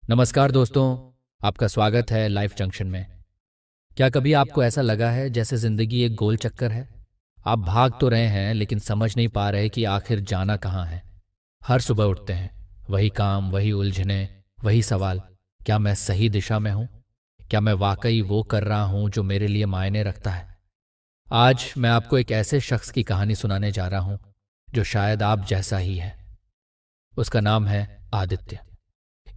नमस्कार दोस्तों। आपका स्वागत है लाइफ जंक्शन में। क्या कभी आपको ऐसा लगा है जैसे ज़िंदगी एक गोल चक्कर है? आप भाग तो रहे हैं लेकिन समझ नहीं पा रहे कि आखिर जाना कहाँ है। हर सुबह उठते हैं, वही काम, वही उलझने, वही सवाल। क्या मैं सही दिशा में हूँ? क्या मैं वाकई वो कर रहा हूँ जो मेरे लिए मायने रखता है? आज मैं आपको एक ऐसे शख्स की कहानी सुनाने जा रहा हूँ जो शायद आप जैसा ही है। उसका नाम है आदित्य।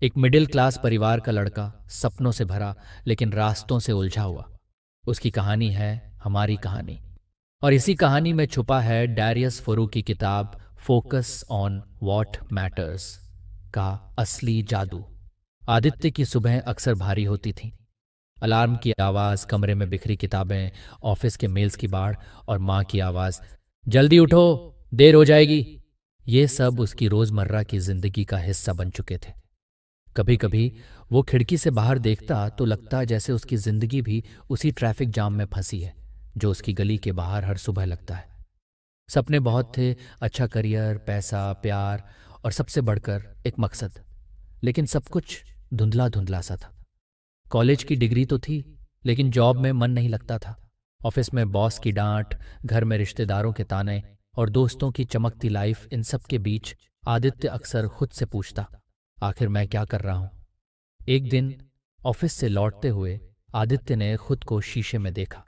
एक मिडिल क्लास परिवार का लड़का, सपनों से भरा लेकिन रास्तों से उलझा हुआ। उसकी कहानी है हमारी कहानी। और इसी कहानी में छुपा है डैरियस फरू की किताब फोकस ऑन वॉट मैटर्स का असली जादू। आदित्य की सुबह अक्सर भारी होती थी। अलार्म की आवाज़, कमरे में बिखरी किताबें, ऑफिस के मेल्स की बाढ़ और माँ की आवाज़, जल्दी उठो, देर हो जाएगी। ये सब उसकी रोज़मर्रा की जिंदगी का हिस्सा बन चुके थे। कभी कभी वो खिड़की से बाहर देखता तो लगता जैसे उसकी जिंदगी भी उसी ट्रैफिक जाम में फंसी है जो उसकी गली के बाहर हर सुबह लगता है। सपने बहुत थे, अच्छा करियर, पैसा, प्यार और सबसे बढ़कर एक मकसद। लेकिन सब कुछ धुंधला धुंधला सा था। कॉलेज की डिग्री तो थी लेकिन जॉब में मन नहीं लगता था। ऑफिस में बॉस की डांट, घर में रिश्तेदारों के ताने और दोस्तों की चमकती लाइफ, इन सब के बीच आदित्य अक्सर खुद से पूछता, आखिर मैं क्या कर रहा हूं? एक दिन ऑफिस से लौटते हुए आदित्य ने खुद को शीशे में देखा।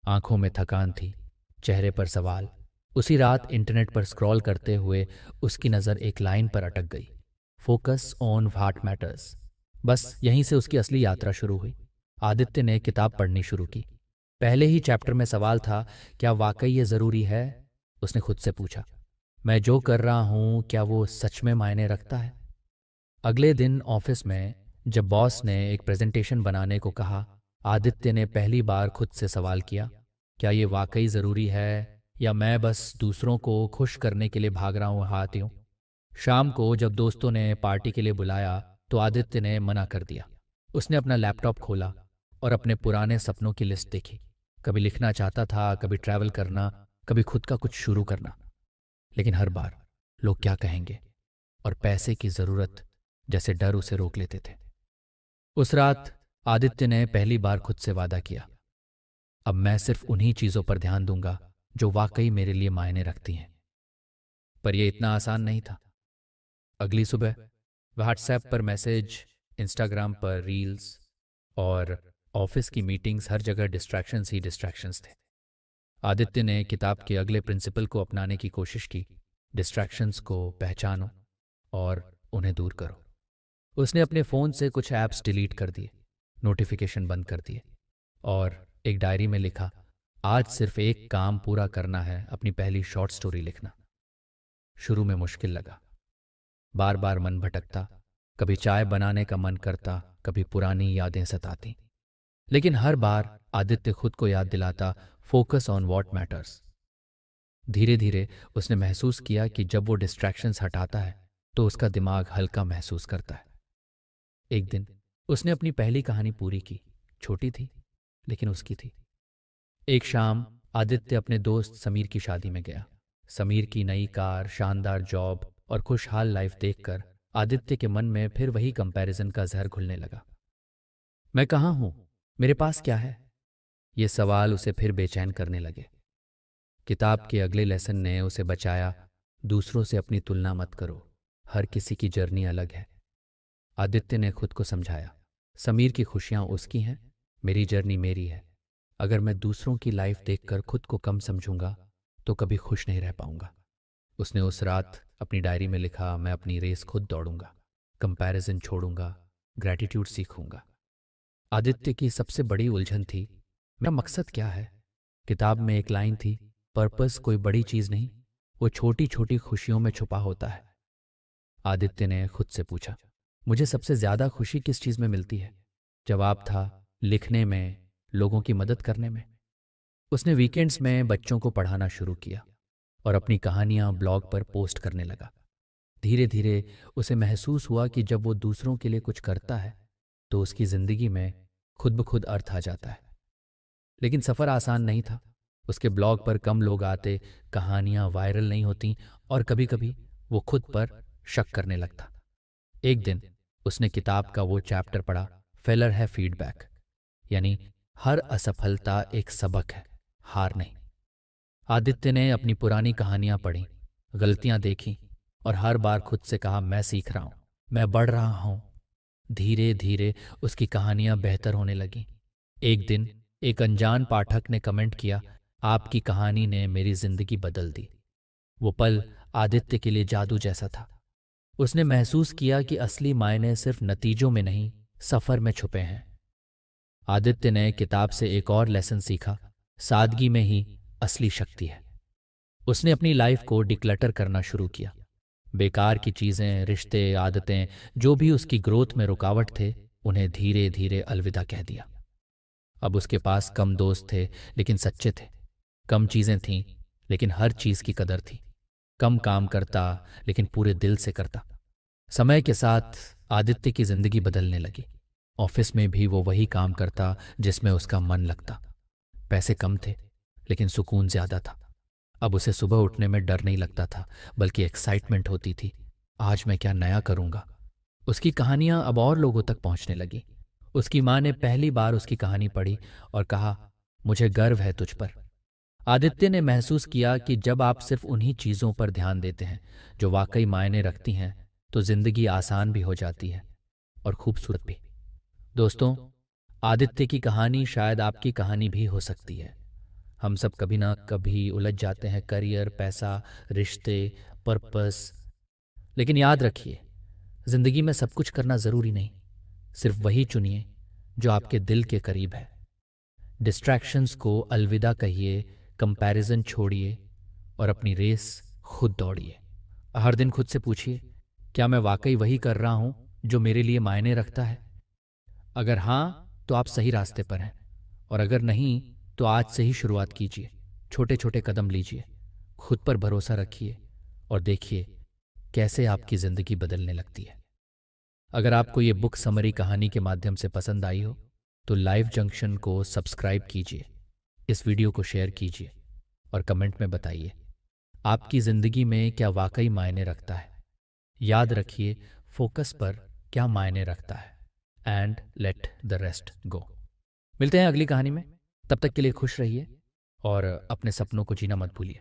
आंखों में थकान थी, चेहरे पर सवाल। उसी रात इंटरनेट पर स्क्रॉल करते हुए उसकी नज़र एक लाइन पर अटक गई, फोकस ऑन व्हाट मैटर्स। बस यहीं से उसकी असली यात्रा शुरू हुई। आदित्य ने किताब पढ़नी शुरू की। पहले ही चैप्टर में सवाल था, क्या वाकई ये ज़रूरी है? उसने खुद से पूछा, मैं जो कर रहा हूँ क्या वो सच में मायने रखता है? अगले दिन ऑफिस में जब बॉस ने एक प्रेजेंटेशन बनाने को कहा, आदित्य ने पहली बार खुद से सवाल किया, क्या ये वाकई ज़रूरी है या मैं बस दूसरों को खुश करने के लिए भाग रहा हूँ हाथ यूं? शाम को जब दोस्तों ने पार्टी के लिए बुलाया तो आदित्य ने मना कर दिया। उसने अपना लैपटॉप खोला और अपने पुराने सपनों की लिस्ट देखी। कभी लिखना चाहता था, कभी ट्रैवल करना, कभी खुद का कुछ शुरू करना। लेकिन हर बार लोग क्या कहेंगे और पैसे की ज़रूरत जैसे डर उसे रोक लेते थे। उस रात आदित्य ने पहली बार खुद से वादा किया, अब मैं सिर्फ उन्हीं चीज़ों पर ध्यान दूंगा जो वाकई मेरे लिए मायने रखती हैं। पर यह इतना आसान नहीं था। अगली सुबह व्हाट्सएप पर मैसेज, इंस्टाग्राम पर रील्स और ऑफिस की मीटिंग्स, हर जगह डिस्ट्रैक्शंस ही डिस्ट्रैक्शंस थे। आदित्य ने किताब के अगले प्रिंसिपल को अपनाने की कोशिश की, डिस्ट्रैक्शंस को पहचानो और उन्हें दूर करो। उसने अपने फ़ोन से कुछ ऐप्स डिलीट कर दिए, नोटिफिकेशन बंद कर दिए और एक डायरी में लिखा, आज सिर्फ एक काम पूरा करना है, अपनी पहली शॉर्ट स्टोरी लिखना। शुरू में मुश्किल लगा, बार बार मन भटकता, कभी चाय बनाने का मन करता, कभी पुरानी यादें सताती। लेकिन हर बार आदित्य खुद को याद दिलाता, फोकस ऑन वॉट मैटर्स। धीरे धीरे उसने महसूस किया कि जब वो डिस्ट्रैक्शंस हटाता है तो उसका दिमाग हल्का महसूस करता है। एक दिन उसने अपनी पहली कहानी पूरी की। छोटी थी लेकिन उसकी थी। एक शाम आदित्य अपने दोस्त समीर की शादी में गया। समीर की नई कार, शानदार जॉब और खुशहाल लाइफ देखकर आदित्य के मन में फिर वही कंपैरिजन का जहर घुलने लगा। मैं कहाँ हूं? मेरे पास क्या है? ये सवाल उसे फिर बेचैन करने लगे। किताब के अगले लेसन ने उसे बचाया, दूसरों से अपनी तुलना मत करो, हर किसी की जर्नी अलग है। आदित्य ने खुद को समझाया, समीर की खुशियां उसकी हैं, मेरी जर्नी मेरी है। अगर मैं दूसरों की लाइफ देखकर खुद को कम समझूंगा तो कभी खुश नहीं रह पाऊंगा। उसने उस रात अपनी डायरी में लिखा, मैं अपनी रेस खुद दौड़ूंगा, कंपैरिजन छोड़ूंगा, ग्रैटिट्यूड सीखूंगा। आदित्य की सबसे बड़ी उलझन थी, मेरा मकसद क्या है? किताब में एक लाइन थी, पर्पस कोई बड़ी चीज नहीं, वो छोटी छोटी खुशियों में छुपा होता है। आदित्य ने खुद से पूछा, मुझे सबसे ज्यादा खुशी किस चीज में मिलती है? जवाब था, लिखने में, लोगों की मदद करने में। उसने वीकेंड्स में बच्चों को पढ़ाना शुरू किया और अपनी कहानियां ब्लॉग पर पोस्ट करने लगा। धीरे धीरे उसे महसूस हुआ कि जब वो दूसरों के लिए कुछ करता है तो उसकी जिंदगी में खुद ब खुद अर्थ आ जाता है। लेकिन सफ़र आसान नहीं था। उसके ब्लॉग पर कम लोग आते, कहानियां वायरल नहीं होती और कभी कभी वो खुद पर शक करने लगता। एक दिन उसने किताब का वो चैप्टर पढ़ा, फेलर है फीडबैक, यानी हर असफलता एक सबक है, हार नहीं। आदित्य ने अपनी पुरानी कहानियां पढ़ी, गलतियां देखी और हर बार खुद से कहा, मैं सीख रहा हूं, मैं बढ़ रहा हूं। धीरे धीरे उसकी कहानियां बेहतर होने लगीं। एक दिन एक अनजान पाठक ने कमेंट किया, आपकी कहानी ने मेरी जिंदगी बदल दी। वो पल आदित्य के लिए जादू जैसा था। उसने महसूस किया कि असली मायने सिर्फ नतीजों में नहीं, सफर में छुपे हैं। आदित्य ने किताब से एक और लेसन सीखा, सादगी में ही असली शक्ति है। उसने अपनी लाइफ को डिक्लटर करना शुरू किया। बेकार की चीजें, रिश्ते, आदतें जो भी उसकी ग्रोथ में रुकावट थे, उन्हें धीरे धीरे अलविदा कह दिया। अब उसके पास कम दोस्त थे लेकिन सच्चे थे, कम चीजें थीं लेकिन हर चीज की कदर थी, कम काम करता लेकिन पूरे दिल से करता। समय के साथ आदित्य की जिंदगी बदलने लगी। ऑफिस में भी वो वही काम करता जिसमें उसका मन लगता। पैसे कम थे लेकिन सुकून ज्यादा था। अब उसे सुबह उठने में डर नहीं लगता था, बल्कि एक्साइटमेंट होती थी, आज मैं क्या नया करूंगा। उसकी कहानियां अब और लोगों तक पहुंचने लगी। उसकी माँ ने पहली बार उसकी कहानी पढ़ी और कहा, मुझे गर्व है तुझ पर। आदित्य ने महसूस किया कि जब आप सिर्फ उन्हीं चीजों पर ध्यान देते हैं जो वाकई मायने रखती हैं, तो जिंदगी आसान भी हो जाती है और खूबसूरत भी। दोस्तों, आदित्य की कहानी शायद आपकी कहानी भी हो सकती है। हम सब कभी ना कभी उलझ जाते हैं, करियर, पैसा, रिश्ते, पर्पस। लेकिन याद रखिए, जिंदगी में सब कुछ करना जरूरी नहीं। सिर्फ वही चुनिए जो आपके दिल के करीब है। डिस्ट्रैक्शंस को अलविदा कहिए, कंपैरिजन छोड़िए और अपनी रेस खुद दौड़िए। हर दिन खुद से पूछिए, क्या मैं वाकई वही कर रहा हूं जो मेरे लिए मायने रखता है? अगर हां, तो आप सही रास्ते पर हैं, और अगर नहीं, तो आज से ही शुरुआत कीजिए। छोटे छोटे कदम लीजिए, खुद पर भरोसा रखिए और देखिए कैसे आपकी जिंदगी बदलने लगती है। अगर आपको ये बुक समरी कहानी के माध्यम से पसंद आई हो, तो लाइव जंक्शन को सब्सक्राइब कीजिए, इस वीडियो को शेयर कीजिए और कमेंट में बताइए आपकी जिंदगी में क्या वाकई मायने रखता है। याद रखिए, फोकस पर क्या मायने रखता है, एंड लेट द रेस्ट गो। मिलते हैं अगली कहानी में। तब तक के लिए खुश रहिए और अपने सपनों को जीना मत भूलिए।